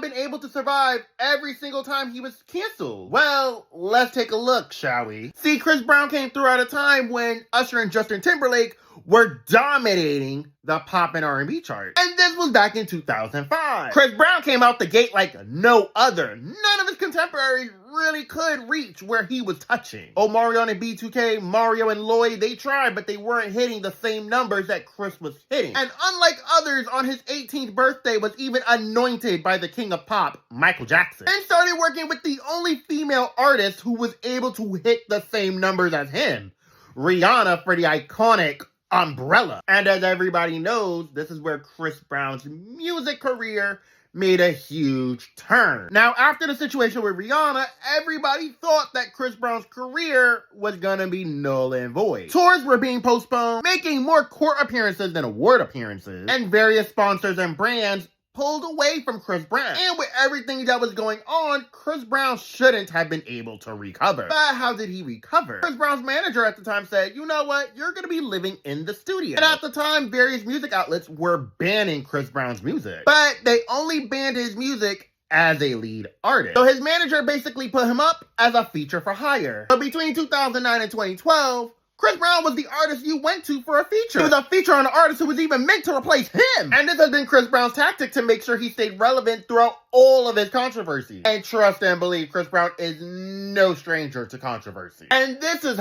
been able to survive every single time he was canceled? Well, let's take a look, shall we? See, Chris Brown came through at a time when Usher and Justin Timberlake were dominating the pop and R&B chart. And this was back in 2005. Chris Brown came out the gate like no other. None of his contemporaries really could reach where he was touching. Omarion and B2K, Mario and Lloyd, they tried, but they weren't hitting the same numbers that Chris was hitting. And unlike others, on his 18th birthday was even anointed by the king of pop, Michael Jackson, and started working with the only female artist who was able to hit the same numbers as him, Rihanna, for the iconic Umbrella. And as everybody knows, this is where Chris Brown's music career made a huge turn. Now, after the situation with Rihanna, everybody thought that Chris Brown's career was gonna be null and void. Tours were being postponed, making more court appearances than award appearances, and various sponsors and brands pulled away from Chris Brown. And with everything that was going on, Chris Brown shouldn't have been able to recover. But how did he recover? Chris Brown's manager at the time said, you know what, you're gonna be living in the studio. And at the time, various music outlets were banning Chris Brown's music. But they only banned his music as a lead artist. So his manager basically put him up as a feature for hire. But between 2009 and 2012, Chris Brown was the artist you went to for a feature. He was a feature on an artist who was even meant to replace him. And this has been Chris Brown's tactic to make sure he stayed relevant throughout all of his controversy. And trust and believe, Chris Brown is no stranger to controversy. And this is